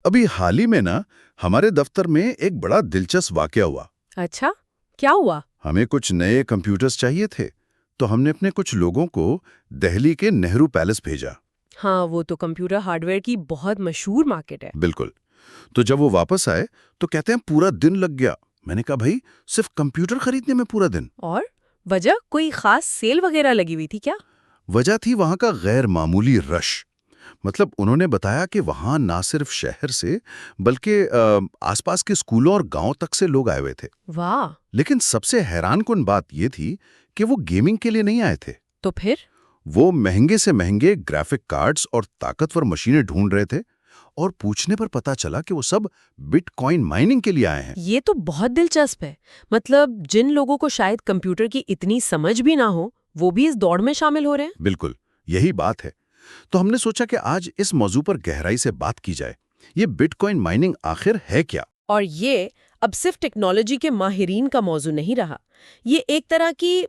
ابھی حال ہی میں نا ہمارے دفتر میں ایک بڑا دلچسپ واقعہ ہوا۔ اچھا، کیا ہوا؟ ہمیں کچھ نئے کمپیوٹرز چاہیے تھے تو ہم نے اپنے کچھ لوگوں کو دہلی کے نہرو پیلس بھیجا۔ ہاں، وہ تو کمپیوٹر ہارڈ ویئر کی بہت مشہور مارکیٹ ہے۔ بالکل۔ تو جب وہ واپس آئے تو کہتے ہیں پورا دن لگ گیا۔ میں نے کہا بھائی صرف کمپیوٹر خریدنے میں پورا دن؟ اور وجہ کوئی خاص سیل وغیرہ لگی ہوئی تھی کیا؟ وجہ تھی وہاں کا غیر معمولی رش۔ مطلب انہوں نے بتایا کہ وہاں نہ صرف شہر سے بلکہ آس پاس کے اسکولوں اور گاؤں تک سے لوگ آئے ہوئے تھے۔ واہ! لیکن سب سے حیران کن بات یہ تھی کہ وہ گیمنگ کے لیے نہیں آئے تھے۔ تو پھر؟ وہ مہنگے سے مہنگے گرافک کارڈز اور طاقتور مشینیں ڈھونڈ رہے تھے، اور پوچھنے پر پتا چلا کہ وہ سب بٹ کوائن مائننگ کے لیے آئے ہیں۔ یہ تو بہت دلچسپ ہے۔ مطلب جن لوگوں کو شاید کمپیوٹر کی اتنی سمجھ بھی نہ ہو وہ بھی اس دوڑ میں شامل ہو رہے ہیں۔ بالکل یہی بات ہے۔ تو ہم نے سوچا کہ آج اس موضوع پر گہرائی سے بات کی جائے۔ یہ بٹ کوائن مائننگ آخر ہے کیا؟ اور یہ اب صرف ٹیکنالوجی کے ماہرین کا موضوع نہیں رہا، یہ ایک طرح کی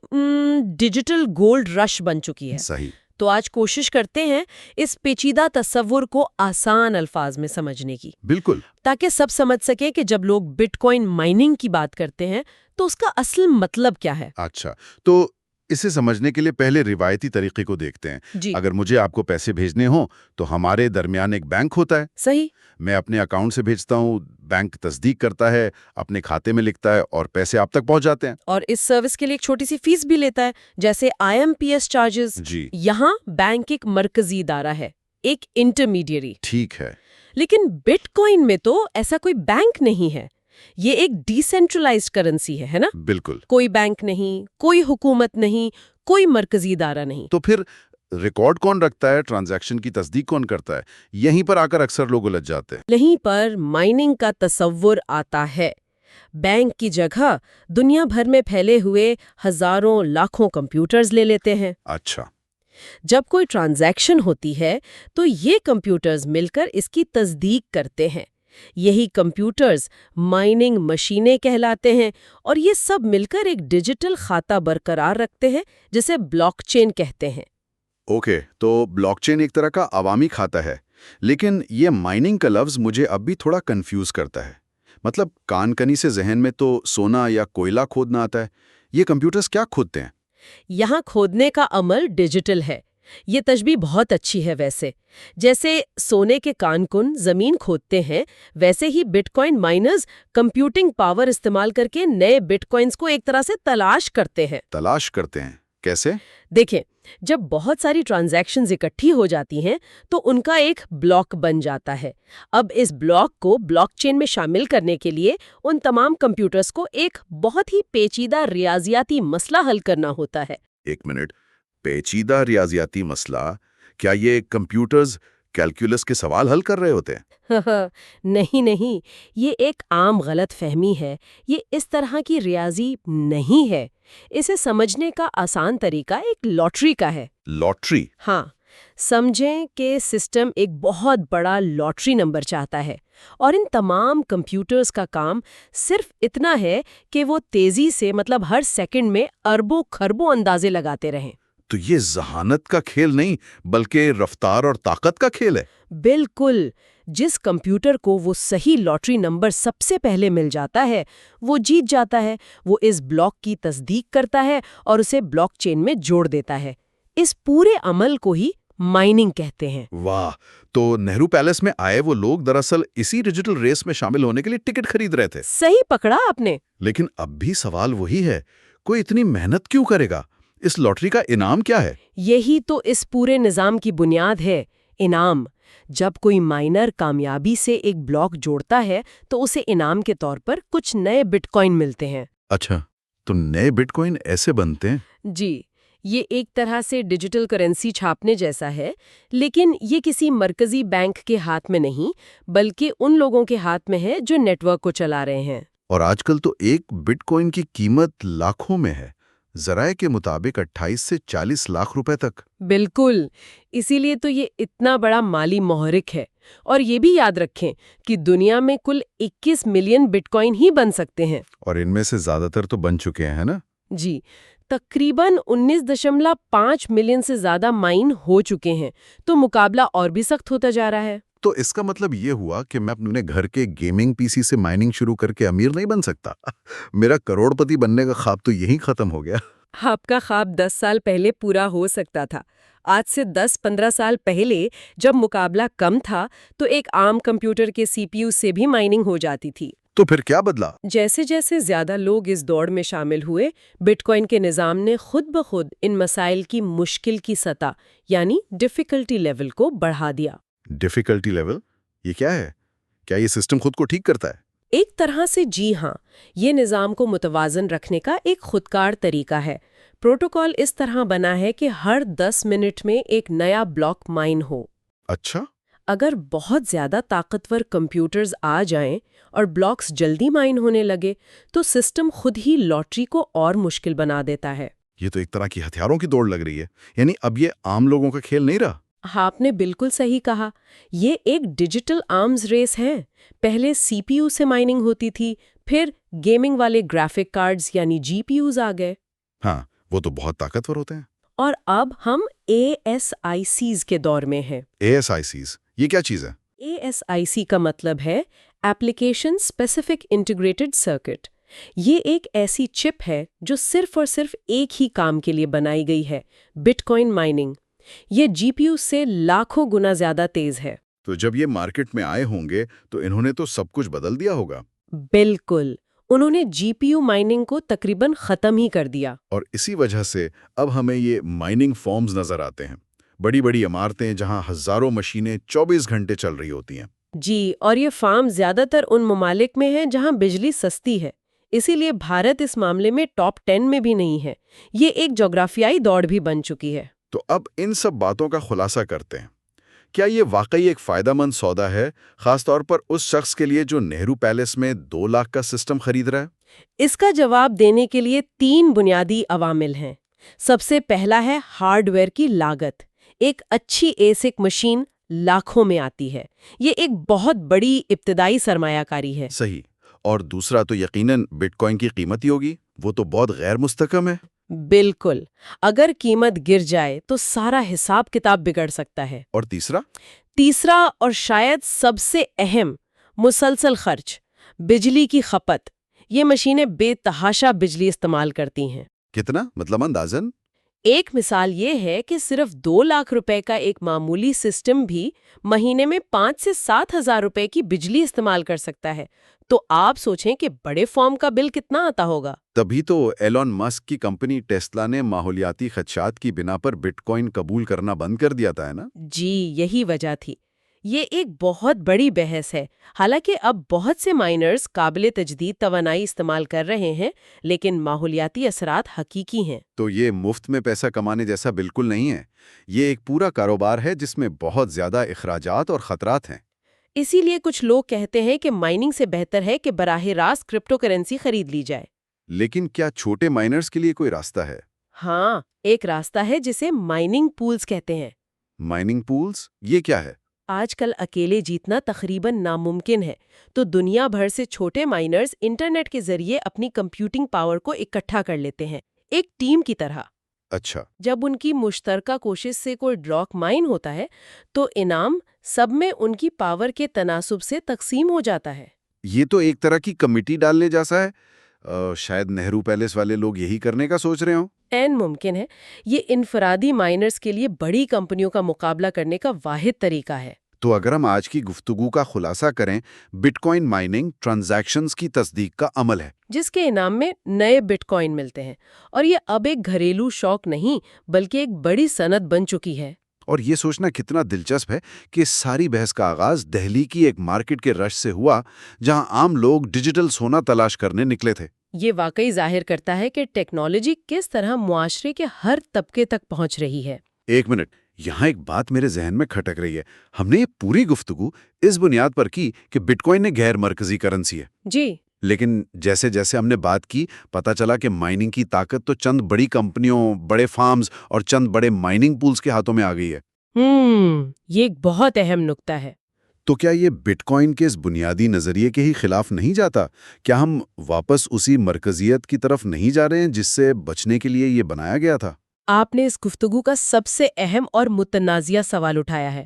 ڈیجیٹل گولڈ رش بن چکی ہے۔ صحیح۔ تو آج کوشش کرتے ہیں اس پیچیدہ تصور کو آسان الفاظ میں سمجھنے کی، بالکل، تاکہ سب سمجھ سکیں کہ جب لوگ بٹ کوائن مائننگ کی بات کرتے ہیں تو اس کا اصل مطلب کیا ہے۔ اچھا، تو اسے سمجھنے کے لیے پہلے روایتی طریقے کو دیکھتے ہیں۔ جی، اگر مجھے آپ کو پیسے بھیجنے ہوں تو ہمارے درمیان ایک بینک ہوتا ہے۔ صحیح۔ میں اپنے اکاؤنٹ سے بھیجتا ہوں، بینک تصدیق کرتا ہے، اپنے کھاتے میں لکھتا ہے اور پیسے آپ تک پہنچ جاتے ہیں۔ اور اس سروس کے لیے ایک چھوٹی سی فیس بھی لیتا ہے، جیسے IMPS چارجز۔ جی یہاں بینک ایک مرکزی ادارہ ہے، ایک انٹرمیڈیری۔ ٹھیک ہے۔ لیکن بٹ کوائن میں تو ایسا کوئی بینک نہیں ہے، یہ ایک ڈی سینٹرلائزڈ کرنسی ہے نا؟ بالکل۔ کوئی بینک نہیں، کوئی حکومت نہیں، کوئی مرکزی ادارہ نہیں۔ تو پھر ریکارڈ کون رکھتا ہے، ٹرانزیکشن کی تصدیق کون کرتا ہے؟ یہیں پر آ کر اکثر لوگ الجھ جاتے ہیں۔ یہیں پر مائننگ کا تصور آتا ہے۔ بینک کی جگہ دنیا بھر میں پھیلے ہوئے ہزاروں لاکھوں کمپیوٹرز لے لیتے ہیں۔ اچھا۔ جب کوئی ٹرانزیکشن ہوتی ہے تو یہ کمپیوٹرز مل کر اس کی تصدیق کرتے ہیں۔ یہی کمپیوٹرز مائننگ مشینیں کہلاتے ہیں، اور یہ سب مل کر ایک ڈیجیٹل کھاتہ برقرار رکھتے ہیں جسے بلاک چین کہتے ہیں۔ اوکے، تو بلاک چین ایک طرح کا عوامی کھاتہ ہے، لیکن یہ مائننگ کا لفظ مجھے اب بھی تھوڑا کنفیوز کرتا ہے۔ مطلب کان کنی سے ذہن میں تو سونا یا کوئلہ کھودنا آتا ہے، یہ کمپیوٹرز کیا کھودتے ہیں؟ یہاں کھودنے کا عمل ڈیجیٹل ہے۔ یہ تشبیہ بہت اچھی ہے ویسے۔ جیسے سونے کے کان کن زمین کھودتے ہیں، ویسے ہی bitcoin miners computing power استعمال کر کے نئے بٹ کوائنز کو ایک طرح سے تلاش کرتے ہیں۔ تلاش کرتے ہیں؟ کیسے؟ دیکھیں، جب بہت ساری ٹرانزیکشنز اکٹھی ہو جاتی ہیں تو ان کا ایک بلاک بن جاتا ہے۔ اب اس بلاک کو بلاک چین میں شامل کرنے کے لیے ان تمام کمپیوٹرز کو ایک بہت ہی پیچیدہ ریاضیاتی مسئلہ حل کرنا ہوتا ہے۔ ایک منٹ، پیچیدہ ریاضیاتی مسئلہ؟ کیا یہ کمپیوٹرز کیلکولس کے سوال حل کر رہے ہوتے ہیں؟ نہیں، یہ ایک عام غلط فہمی ہے۔ یہ اس طرح کی ریاضی نہیں ہے۔ اسے سمجھنے کا آسان طریقہ ایک لاٹری کا ہے۔ لاٹری؟ ہاں، سمجھیں کہ سسٹم ایک بہت بڑا لاٹری نمبر چاہتا ہے، اور ان تمام کمپیوٹرز کا کام صرف اتنا ہے کہ وہ تیزی سے، مطلب ہر سیکنڈ میں اربوں خربوں اندازے لگاتے رہیں۔ تو یہ ذہانت کا کھیل نہیں بلکہ رفتار اور طاقت کا کھیل ہے۔ بالکل۔ جس کمپیوٹر کو وہ صحیح لاٹری نمبر سب سے پہلے مل جاتا ہے وہ جیت جاتا ہے۔ وہ اس بلاک کی تصدیق کرتا ہے اور اسے بلاک چین میں جوڑ دیتا ہے۔ اس پورے عمل کو ہی مائننگ کہتے ہیں۔ واہ! تو نہرو پیلس میں آئے وہ لوگ دراصل اسی ڈیجیٹل ریس میں شامل ہونے کے لیے ٹکٹ خرید رہے تھے۔ صحیح پکڑا آپ نے۔ لیکن اب بھی سوال وہی ہے، کوئی اتنی محنت کیوں کرے گا؟ اس لاٹری کا انعام کیا ہے؟ یہی تو اس پورے نظام کی بنیاد ہے، انعام۔ جب کوئی مائنر کامیابی سے ایک بلاک جوڑتا ہے تو اسے انعام کے طور پر کچھ نئے بٹ کوائن ملتے ہیں۔ اچھا، تو نئے بٹ کوائن ایسے بنتے ہیں؟ جی، یہ ایک طرح سے ڈیجیٹل کرنسی چھاپنے جیسا ہے، لیکن یہ کسی مرکزی بینک کے ہاتھ میں نہیں بلکہ ان لوگوں کے ہاتھ میں ہے جو نیٹ ورک کو چلا رہے ہیں۔ اور آج کل تو ایک بٹ کوائن کی قیمت لاکھوں میں ہے، ذرائع کے مطابق 28 سے 40 لاکھ روپے تک۔ بالکل، اسی لیے تو یہ اتنا بڑا مالی محرک ہے۔ اور یہ بھی یاد رکھیں کہ دنیا میں کل 21 ملین بٹ کوائن ہی بن سکتے ہیں۔ اور ان میں سے زیادہ تر تو بن چکے ہیں نا؟ جی، تقریباً 19.5 ملین سے زیادہ مائن ہو چکے ہیں، تو مقابلہ اور بھی سخت ہوتا جا رہا ہے۔ تو اس کا مطلب یہ ہوا کہ میں اپنے گھر کے گیمنگ پی سی سے مائننگ شروع کر کے امیر نہیں بن سکتا؟ میرا کروڑ پتی بننے کا خواب تو یہیں ختم ہو گیا۔ آپ کا خواب 10 سال پہلے پورا ہو سکتا تھا۔ آج سے 10-15 سال پہلے جب مقابلہ کم تھا تو ایک عام کمپیوٹر کے سی پی یو سے بھی مائننگ ہو جاتی تھی۔ تو پھر کیا بدلا؟ جیسے جیسے زیادہ لوگ اس دوڑ میں شامل ہوئے، بٹ کوائن کے نظام نے خود بخود ان مسائل کی مشکل کی سطح یعنی ڈیفیکلٹی لیول کو بڑھا دیا۔ ڈیفیکلٹی لیول یہ کیا ہے؟ کیا یہ سسٹم خود کو ٹھیک کرتا ہے؟ ایک طرح سے جی ہاں، یہ نظام کو متوازن رکھنے کا ایک خودکار طریقہ ہے۔ پروٹوکول اس طرح بنا ہے کہ ہر 10 منٹ میں ایک نیا بلاک مائن ہو۔ اچھا، اگر بہت زیادہ طاقتور کمپیوٹرز آ جائیں اور بلاکس جلدی مائن ہونے لگے تو سسٹم خود ہی لاٹری کو اور مشکل بنا دیتا ہے۔ یہ تو ایک طرح کی ہتھیاروں کی دوڑ لگ رہی ہے، یعنی اب یہ عام لوگوں کا کھیل نہیں رہا۔ آپ نے بالکل صحیح کہا، یہ ایک ڈیجیٹل آرمز ریس ہے۔ پہلے سی پی یو سے مائننگ ہوتی تھی، پھر گیمنگ والے گرافک کارڈز یعنی جی پی یوز آ گئے۔ ہاں، وہ تو بہت طاقتور ہوتے ہیں۔ اور اب ہم اے ایس آئی سیز کے دور میں ہیں۔ اے ایس آئی سیز یہ کیا چیز ہے؟ اے ایس آئی سی کا مطلب ہے ایپلیکیشن اسپیسیفک انٹیگریٹڈ سرکٹ۔ یہ ایک ایسی چپ ہے جو صرف اور صرف ایک ہی کام کے لیے بنائی گئی ہے، بٹ کوائن مائننگ۔ یہ جی پی یو سے لاکھوں گنا زیادہ تیز ہے۔ تو جب یہ مارکیٹ میں آئے ہوں گے تو انہوں نے تو سب کچھ بدل دیا ہوگا۔ بالکل، انہوں نے جی پی یو مائننگ کو تقریباً ختم ہی کر دیا۔ اور اسی وجہ سے اب ہمیں یہ مائننگ فارمز نظر آتے ہیں، بڑی بڑی عمارتیں جہاں ہزاروں مشینیں 24 گھنٹے چل رہی ہوتی ہیں۔ جی، اور یہ فارم زیادہ تر ان ممالک میں ہیں جہاں بجلی سستی ہے، اسی لیے بھارت اس معاملے میں ٹاپ 10 میں بھی نہیں ہے۔ یہ ایک جغرافیائی دوڑ بھی بن چکی ہے۔ تو اب ان سب باتوں کا خلاصہ کرتے ہیں۔ کیا یہ واقعی ایک فائدہ مند سودا ہے، خاص طور پر اس شخص کے لیے جو نہرو پیلیس میں 2 لاکھ کا سسٹم خرید رہا ہے؟ اس کا جواب دینے کے لیے 3 بنیادی عوامل ہیں۔ سب سے پہلا ہے ہارڈ ویئر کی لاگت۔ ایک اچھی ایسک مشین لاکھوں میں آتی ہے۔ یہ ایک بہت بڑی ابتدائی سرمایہ کاری ہے۔ صحیح۔ اور دوسرا تو یقیناً بٹ کوائن کی قیمت ہی ہوگی، وہ تو بہت غیر مستحکم ہے۔ بالکل، اگر قیمت گر جائے تو سارا حساب کتاب بگڑ سکتا ہے۔ اور تیسرا؟ تیسرا اور شاید سب سے اہم، مسلسل خرچ، بجلی کی کھپت۔ یہ مشینیں بے تحاشا بجلی استعمال کرتی ہیں۔ کتنا؟ مطلب اندازاً؟ ایک مثال یہ ہے کہ صرف 2 لاکھ روپے کا ایک معمولی سسٹم بھی مہینے میں 5 سے 7 ہزار روپے کی بجلی استعمال کر سکتا ہے۔ تو آپ سوچیں کہ بڑے فارم کا بل کتنا آتا ہوگا۔ تبھی تو ایلون مسک کی کمپنی ٹیسلا نے ماحولیاتی خدشات کی بنا پر بٹ کوائن قبول کرنا بند کر دیا تھا، ہے نا؟ جی، یہی وجہ تھی۔ یہ ایک بہت بڑی بحث ہے۔ حالانکہ اب بہت سے مائنرز قابل تجدید توانائی استعمال کر رہے ہیں، لیکن ماحولیاتی اثرات حقیقی ہیں۔ تو یہ مفت میں پیسہ کمانے جیسا بالکل نہیں ہے۔ یہ ایک پورا کاروبار ہے جس میں بہت زیادہ اخراجات اور خطرات ہیں۔ اسی لیے کچھ لوگ کہتے ہیں کہ مائننگ سے بہتر ہے کہ براہ راست کرپٹو کرنسی خرید لی جائے۔ لیکن کیا چھوٹے مائنرز کے لیے کوئی راستہ ہے؟ ہاں، ایک راستہ ہے جسے مائننگ پولز کہتے ہیں۔ مائننگ پولز یہ کیا ہے؟ آج کل اکیلے جیتنا تقریباً ناممکن ہے، تو دنیا بھر سے چھوٹے مائنرز انٹرنیٹ کے ذریعے اپنی کمپیوٹنگ پاور کو اکٹھا کر لیتے ہیں، ایک ٹیم کی طرح۔ اچھا۔ جب ان کی مشترکہ کوشش سے کوئی بلاک مائن ہوتا ہے تو انعام سب میں ان کی پاور کے تناسب سے تقسیم ہو جاتا ہے۔ یہ تو ایک طرح کی کمیٹی ڈالنے جیسا ہے۔ شاید نہرو پیلیس والے لوگ یہی کرنے کا سوچ رہے ہوں۔ عین ممکن ہے۔ یہ انفرادی مائنرز کے لیے بڑی کمپنیوں کا مقابلہ کرنے کا واحد طریقہ ہے۔ تو اگر ہم آج کی گفتگو کا خلاصہ کریں، بٹ کوائن مائننگ ٹرانزیکشنز کی تصدیق کا عمل ہے جس کے انعام میں نئے بٹ کوائن ملتے ہیں، اور یہ اب ایک گھریلو شوق نہیں بلکہ ایک بڑی صنعت بن چکی ہے۔ اور یہ سوچنا کتنا دلچسپ ہے کہ اس ساری بحث کا آغاز دہلی کی ایک مارکیٹ کے رش سے ہوا جہاں عام لوگ ڈیجیٹل سونا تلاش کرنے نکلے تھے۔ یہ واقعی ظاہر کرتا ہے کہ ٹیکنالوجی کس طرح معاشرے کے ہر طبقے تک پہنچ رہی ہے۔ ایک منٹ، یہاں ایک بات میرے ذہن میں کھٹک رہی ہے۔ ہم نے یہ پوری گفتگو اس بنیاد پر کی کہ بٹ کوائن ایک غیر مرکزی کرنسی ہے، جی، لیکن جیسے جیسے ہم نے بات کی پتہ چلا کہ مائننگ کی طاقت تو چند بڑی کمپنیوں، بڑے فارمز اور چند بڑے مائننگ پولز کے ہاتھوں میں آ گئی ہے۔ یہ ایک بہت اہم نکتہ ہے۔ تو کیا یہ بٹ کوائن کے اس بنیادی نظریے کے ہی خلاف نہیں جاتا؟ کیا ہم واپس اسی مرکزیت کی طرف نہیں جا رہے ہیں جس سے بچنے کے لیے یہ بنایا گیا تھا؟ آپ نے اس گفتگو کا سب سے اہم اور متنازعہ سوال اٹھایا ہے۔